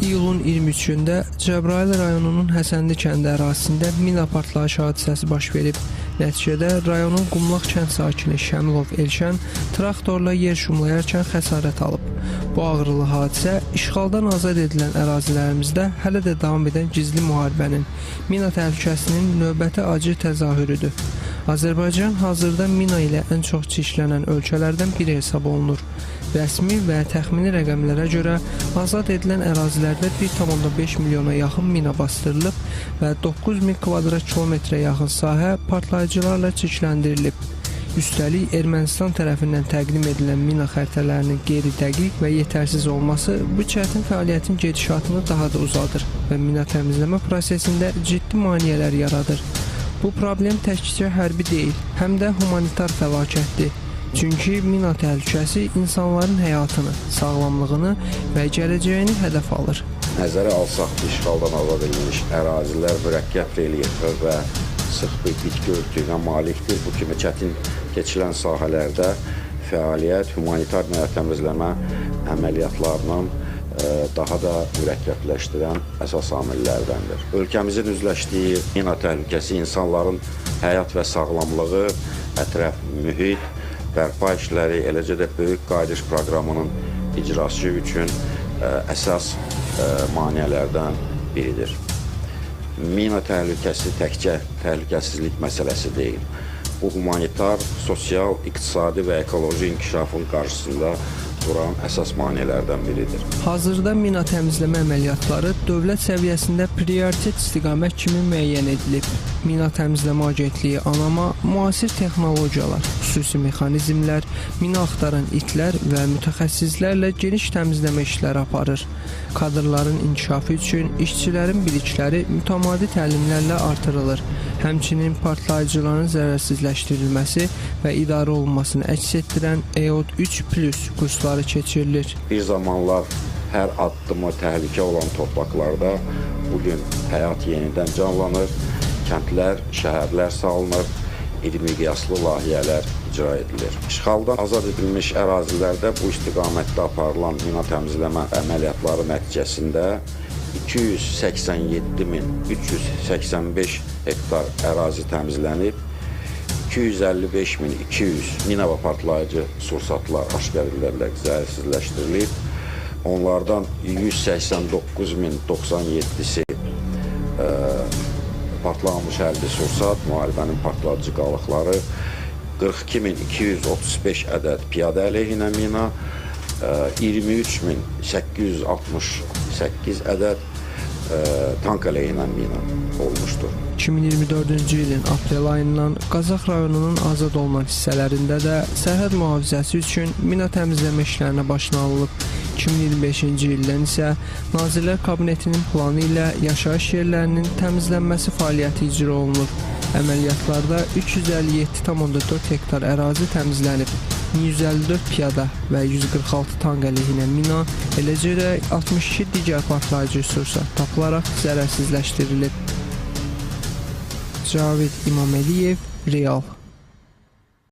İyulun 23-də Cəbrayıl rayonunun Həsənli kəndi ərazisində mina partlayış hadisəsi baş verib. Nəticədə rayonun Qumlaq kənd sakini Şəmilov Elşən traktorla yer şumlayarkən xəsarət alıb. Bu ağrılı hadisə işğaldan azad edilən ərazilərimizdə hələ də davam edən gizli müharibənin, mina təhlükəsinin növbəti acı təzahürüdür. Azərbaycan hazırda mina ilə ən çox çirklənən ölkələrdən biri hesab olunur. Rəsmi və təxmini rəqəmlərə görə azad edilən ərazilərdə 1,5 milyona yaxın mina bastırılıb və 9000 kvadrat kilometrə yaxın sahə partlayıcılarla çirkləndirilib. Üstəlik, Ermənistan tərəfindən təqdim edilən mina xəritələrinin qeyri-dəqiq və yetərsiz olması bu çətin fəaliyyətin gedişatını daha da uzadır və mina təmizləmə prosesində ciddi maneələr yaradır. Bu problem təkcə hərbi deyil, həm də humanitar fəlakətdir. Çünki mina təhlükəsi insanların həyatını, sağlamlığını və gələcəyini hədəf alır. Nəzərə alsaq, işğaldan azad edilmiş ərazilər mürəkkəb relyefə və sıx bir bitki örtüyünə malikdir. Bu kimi çətin keçilən sahələrdə fəaliyyət humanitar mina təmizləmə əməliyyatlarının daha da mürəkkəbləşdirən əsas amillərdəndir. Ölkəmizin üzləşdiyi mina təhlükəsi insanların həyat və sağlamlığı, ətraf mühit, bərpa işləri, eləcə də böyük qayıdış proqramının icrası üçün əsas maneələrdən biridir. Mina təhlükəsi təkcə təhlükəsizlik məsələsi deyil. Bu humanitar, sosial, iqtisadi və ekoloji inkişafın qarşısında duran əsas maneələrdən biridir. Hazırda mina təmizləmə əməliyyatları dövlət səviyyəsində prioritet istiqamət kimi müəyyən edilib. Mina təmizləmə agentliyi ANAMA müasir texnologiyalar, xüsusi mexanizmlər, mina axtaran itlər və mütəxəssislərlə geniş təmizləmə işləri aparır. Kadrların inkişafı üçün işçilərin bilikləri mütəmadi təlimlərlə artırılır. Həmçinin partlayıcıların zərərsizləşdirilməsi və idarə olunmasını əks etdirən EOD3+ kursları keçirilir. Bir zamanlar hər addımı təhlükə olan torpaqlarda bugün həyat yenidən canlanır, kəndlər, şəhərlər salınır, iri miqyaslı layihələr icra edilir. İşğaldan azad edilmiş ərazilərdə bu istiqamətdə aparılan mina təmizləmə əməliyyatları nəticəsində 287.385 hektar ərazi təmizlənib, 255.200 mina və partlayıcı sursatlar aşkar edilərək zərərsizləşdirilib, onlardan 189.097-si partlanmış hərbi sursat, müharibənin partlayıcı qalıqları, 42.235 ədəd piyadə əleyhinə mina, 23.868 ədəd tank əleyhinə mina olmuşdur. 2024-cü ilin aprel ayından Qazax rayonunun azad olunan hissələrində də sərhəd mühafizəsi üçün mina təmizləmə işlərinə başlanılıb. 2025-ci ildən isə Nazirlər Kabinetinin planı ilə yaşayış yerlərinin təmizlənməsi fəaliyyəti icra olunur. Əməliyyatlarda 357,4 hektar ərazi təmizlənib. 154 piyada və 146 tank əleyhinə mina, eləcə də 62 digər partlayıcı sursat tapılaraq zərərsizləşdirilib. Cavid İmaməliyev, Real.